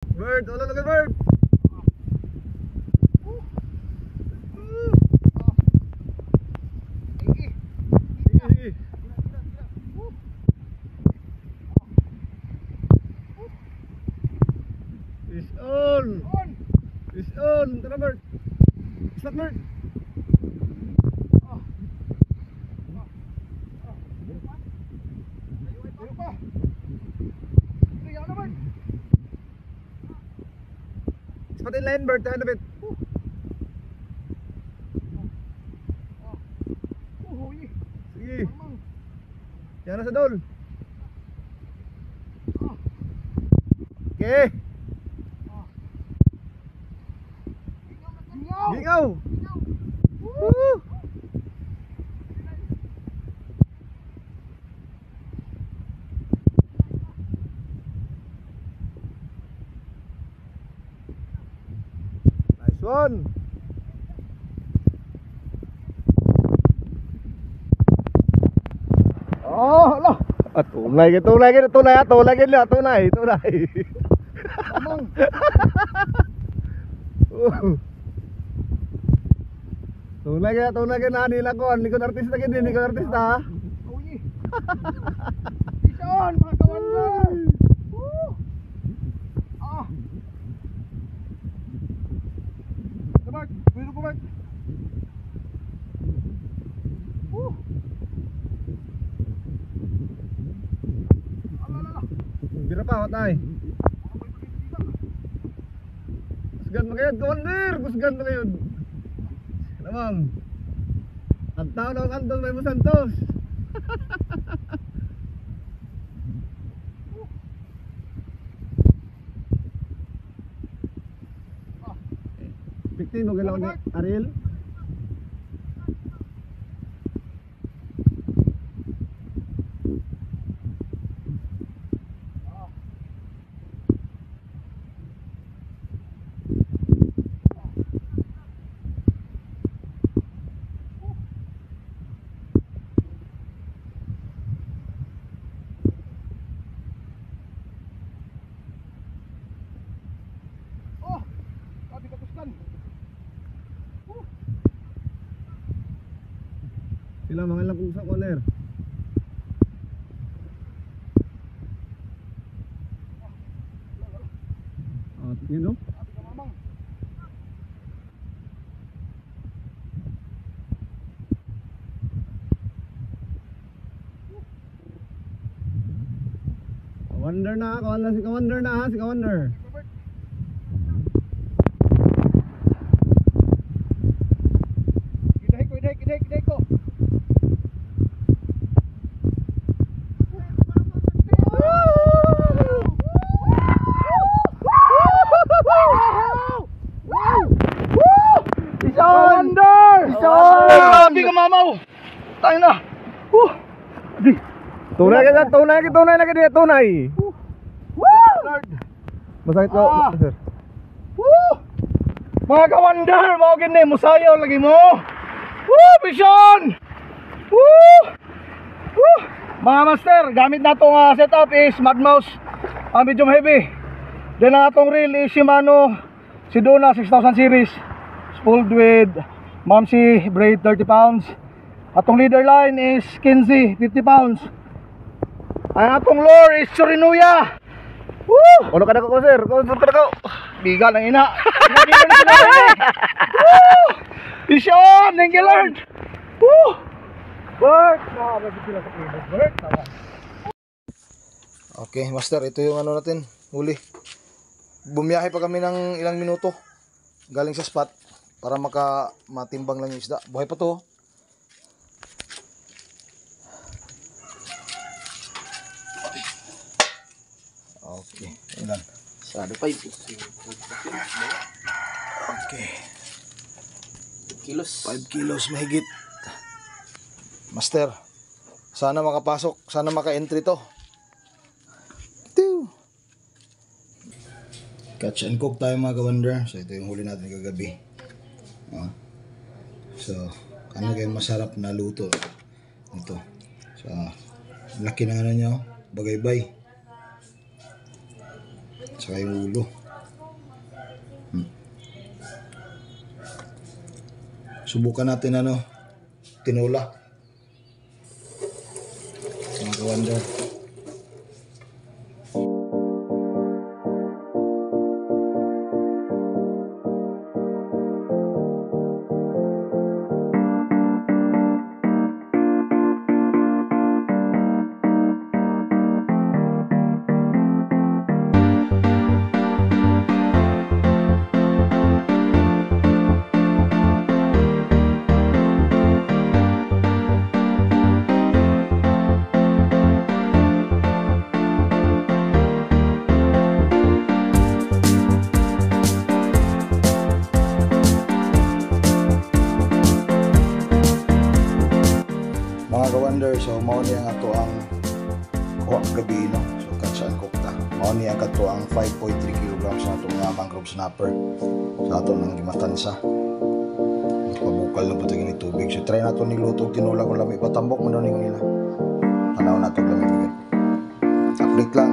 Bird, ulo lagi bird. Fish on. Fish on. Tara bird. Stop bird. Spot in line bird, tayo na bit. Sige. Yan na sa dol. Okay. Gingaw. Woo. Nice one. Oh, hala. Tunay ke tunay ke tunay tunay ke lah tunay tunay. Amang. Tunay ke na nila ko, likod artista ke din, likod artista. Uy. Ison, mga kawan mo. Ah. Sabag, biru ko bag. Bira pa watay. Kusgan mo kayo, Donner, kusgan mo kayo. Namang. Ang tao na kantos may mo Santos. Piktin mo galaw ni Ariel. Sila mga lang sa corner. Oh, you know? Kawander na, kawander si Kawander na ha, si Kawander. Kiday ko. Grabe ka mamaw. Tayo na. Tunay ka, tunay lagi dia, tunay. Masakit ko, sir. Mga kawander, mga gini, musayaw lagi mo. Vision! Mga master, gamit na itong setup is Mad Mouse, medium heavy. Then ang atong reel is Shimano Sedona 6000 series, spooled with Mamsi braid 30 pounds. Atong leader line is Kinsey 50 pounds. Ang atong lure is Surinuya. Ano ka na ko, sir? Kung ka na ko. Biga ng ina. Vision! Thank you Lord! Bert! Okay, master, ito yung ano natin, huli. Bumiyahe pa kami ng ilang minuto galing sa spot para matimbang lang yung isda. Buhay pa to. Okay, ilan? Sado 5 Okay. kilos. 5 kilos mahigit. Master, sana makapasok, sana maka-entry to. Catch and cook tayo mga kawander. So ito yung huli natin kagabi. So ano kayong masarap na luto ito. So laki na ano nyo, bagaybay. Saka yung ulo. Subukan natin tinola. Mga ka-wonder. Mga ka-wonder, so mao ni ang ato ang kuha gabi, no? So catch and cook ta. Mao ni ang ato ang 5.3 kilograms sa atong mangrove snapper sa ato ng gimatansa. Pabukal na po ni tubig. So try nato ni luto tinola kung lami patambok man daw ni nila. Tanaw nato lami. Update lang.